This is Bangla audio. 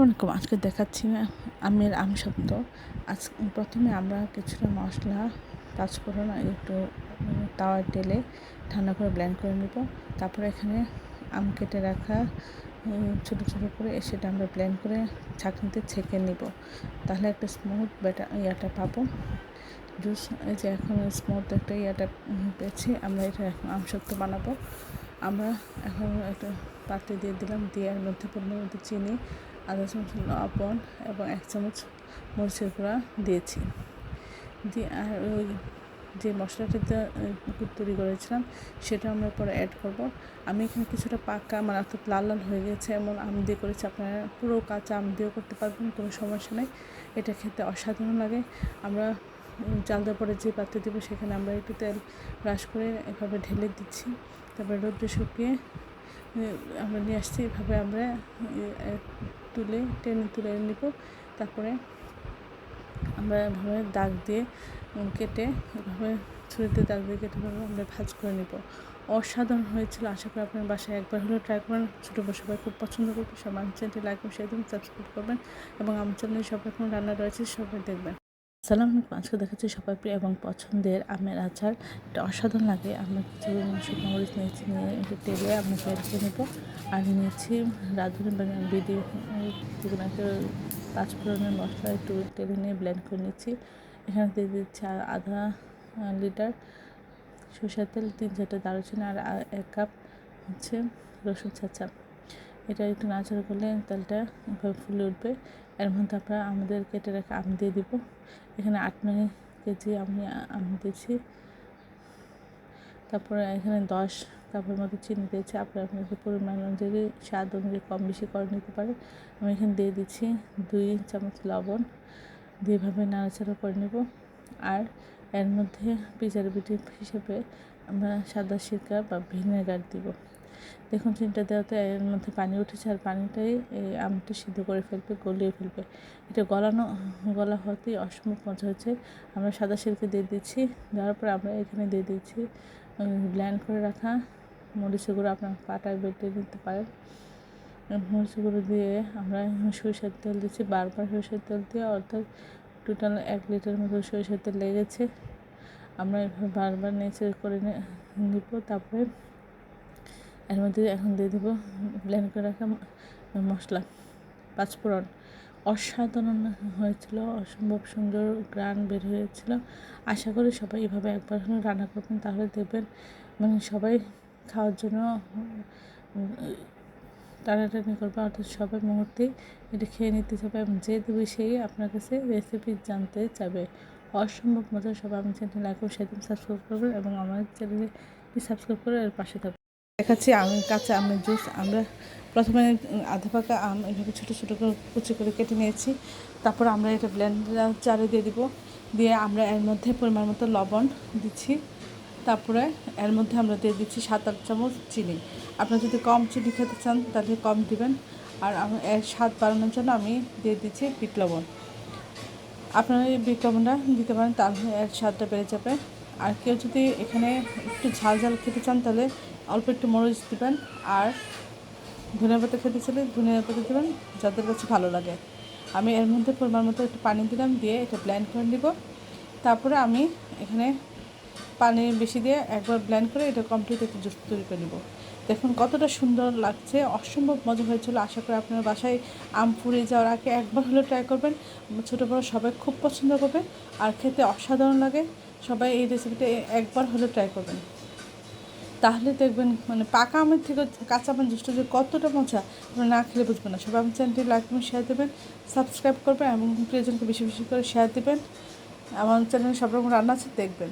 আসসালামু আলাইকুম। আজকে দেখাচ্ছি আমের আমসত্ত্ব। প্রথমে আমরা কিছুটা মশলা, পাঁচফোড়ন একটু তাওয়ায় ঢেলে ঠান্ডা করে ব্লেন্ড করে নেব। তারপরে এখানে আম কেটে রাখা ছোটো ছোটো করে সেটা আমরা ব্লেন্ড করে ছাঁকনিতে ছেঁকে নেব। তাহলে একটা স্মুথ ইয়াটা পাবো। জুস এই যে এখন স্মুথ একটা ইয়াটা পেয়েছি। আমরা এটা এখন আমসত্ত্ব বানাবো। আমরা এখন একটা পাত্রে দিয়ে দিলাম, দিয়ে এর মধ্যে পরিমাণ মতো চিনি, আধা চামচ লবণ এবং 1 চামচ মরিচের গুঁড়া দিয়েছি। দিয়ে আর ওই যে মশলাটা তৈরি করেছিলাম সেটা আমরা পরে অ্যাড করব। আমি এখানে কিছুটা পাকা অর্থাৎ লাল লাল হয়ে গেছে এমন আম দিয়ে করেছি। আপনারা পুরো কাঁচা আম দিয়েও করতে পারবেন, কোনো সমস্যা নেই। এটা খেতে অসাধারণ লাগে। আমরা জাল দেওয়ার পরে যে পাত্রে দেবো সেখানে আমরা একটু তেল ব্রাশ করে এভাবে ঢেলে দিচ্ছি। তারপরে রোদ্রে শুকিয়ে আমরা নিয়ে আসছি। এভাবে আমরা তুলে নিব। তারপরে আমরা এভাবে দাগ দিয়ে কেটে এভাবে ছুরিতে দাগ দিয়ে কেটে আমরা ভাজ করে নেব। অসাধারণ হয়েছিল। আশা করি আপনার বাসায় একবার হলেও ট্রাই করবেন। ছোটো বড় সবাই খুব পছন্দ করবে। সব আমার চ্যানেলটি লাইক এবং শেয়ার দিন, সাবস্ক্রাইব করবেন এবং আমার চ্যানেলে সব রকম রান্না রয়েছে, সবাই দেখবেন। আসসালামু আলাইকুম। আজকে দেখাচ্ছি সবার প্রিয় এবং পছন্দের আমের আচার। এটা অসাধারণ লাগে। আমরা কিছু শুকনো মরিচ নিয়েছি, নিয়ে একটু তেলে আমরা বের করে নেব। আর নিয়েছি রাঁধুনি বিডি যেগুলো একটা পাঁচফোড়নের মশলা একটু তেলে নিয়ে ব্লেন্ড করে নিচ্ছি। এখানে দিয়ে দিচ্ছি আধা লিটার সরষের তেল, 3-4টা দারুচিনি আর 1 কাপ হচ্ছে রসুন ছাঁচা। এটা একটু নাড়াচাড়া করলে তেলটা এভাবে ফুলে উঠবে। এর মধ্যে আমরা আমাদের কেটে রাখা আম দিয়ে দিব। এখানে 8-9 কেজি আমি আম দিয়েছি। তারপরে এখানে 10 কাপের মতো চিনি দিয়েছি। আপনাদের পরিমাণ অনুযায়ী স্বাদ অনুযায়ী কম বেশি করে নিতে পারেন। আমি এখানে দিয়ে দিচ্ছি 2 চামচ লবণ, দিয়ে এভাবে নাড়াচাড়া করে নেব। আর এর মধ্যে প্রিজারভেটিভ হিসেবে আমরা সাদা সিরকা বা ভিনেগার দিব। দেখুন চিনিটা দেওয়াতে এর মধ্যে পানি উঠেছে, আর পানিটাই এই আমটা সিদ্ধ করে ফেলবে, গলিয়ে ফেলবে। এটা গলা হতেই অসম্ভব মজা হয়েছে। আমরা সাদা সিরকা দিয়ে দিচ্ছি। দেওয়ার পর আমরা এখানে দিয়ে দিচ্ছি ব্লেন্ড করে রাখা মরিচের গুঁড়ো। আপনার পাটায় বেটে নিতে পারেন। মরিচের গুঁড়ো দিয়ে আমরা সরিষার তেল দিচ্ছি। বারবার সরিষার তেল দিয়ে অর্থাৎ টোটাল 1 লিটার মতো সরিষার তেল লেগেছে। আমরা এভাবে বারবার নেড়ে করে নিব। তারপরে এর মধ্যে এখন দিয়ে দেবো ব্লেন্ড করে রাখা মশলা, পাঁচফোড়ন। অসাধারণ হয়েছিল, অসম্ভব সুন্দর গ্রান বের হয়েছিল। আশা করি সবাই এভাবে একবার হলেও রান্না করবেন, তাহলে দেখবেন সবাই খাওয়ার জন্য টানাটানি করবে, অর্থাৎ সবাই মুহূর্তেই এটা খেয়ে নিতে চাবে এবং যে দেবে সেই আপনার কাছে রেসিপি জানতে চাবে। অসম্ভব মজা। সবাই আমার চ্যানেল লাইক ও শেয়ার সাবস্ক্রাইব করবেন এবং আমার চ্যানেলে সাবস্ক্রাইব করে এর পাশে থাকবেন। দেখাচ্ছি কাঁচা আমের জুস। আমরা প্রথমে আধা পাকা আম এভাবে ছোটো ছোটো করে কুচি করে কেটে নিয়েছি। তারপর আমরা এটা ব্লেন্ডার জারে দিয়ে দিব। দিয়ে আমরা এর মধ্যে পরিমাণ মতো লবণ দিচ্ছি। তারপরে এর মধ্যে আমরা দিয়ে দিচ্ছি 7-8 চামচ চিনি। আপনারা যদি কম চিনি খেতে চান তাহলে কম দিবেন। আর এর স্বাদ বাড়ানোর জন্য আমি দিয়ে দিচ্ছি বিট লবণ। আপনারা এই বিট লবণটা দিতে পারেন, তাহলে এর স্বাদটা বেড়ে যাবে। আর কেউ যদি এখানে একটু ঝাল ঝাল খেতে চান তাহলে অল্প একটু মরিচ দিবেন। আর ধনিয়া পাতা খেতে চাইলে ধনিয়া পাতা দেবেন, যাদের কাছে ভালো লাগে। আমি এর মধ্যে পরিমাণ মতো একটু পানি দিলাম, দিয়ে এটা ব্লেন্ড করে নিব। তারপরে আমি এখানে পানি বেশি দিয়ে একবার ব্লেন্ড করে এটা কমপ্লিট একটু জুস তৈরি করে নেব। দেখুন কতটা সুন্দর লাগছে, অসম্ভব মজা হয়েছিল। আশা করি আপনার বাসায় আম ফুরিয়ে যাওয়ার আগে একবার হলেও ট্রাই করবেন। ছোটো বড়ো সবাই খুব পছন্দ করবে আর খেতে অসাধারণ লাগে। সবাই এই রেসিপিটা একবার হলেও ট্রাই করবেন, তাহলে দেখবেন পাকা আমের থেকে কাঁচা আমের জুসটা যে কতটা মজা আপনারা না খেলে বুঝবেন না। সবাই আমার চ্যানেলটি লাইক এবং শেয়ার দেবেন, সাবস্ক্রাইব করবেন এবং প্রিয়জনকে বেশি বেশি করে শেয়ার দেবেন। আমার চ্যানেলে সব রকম রান্না আছে, দেখবেন।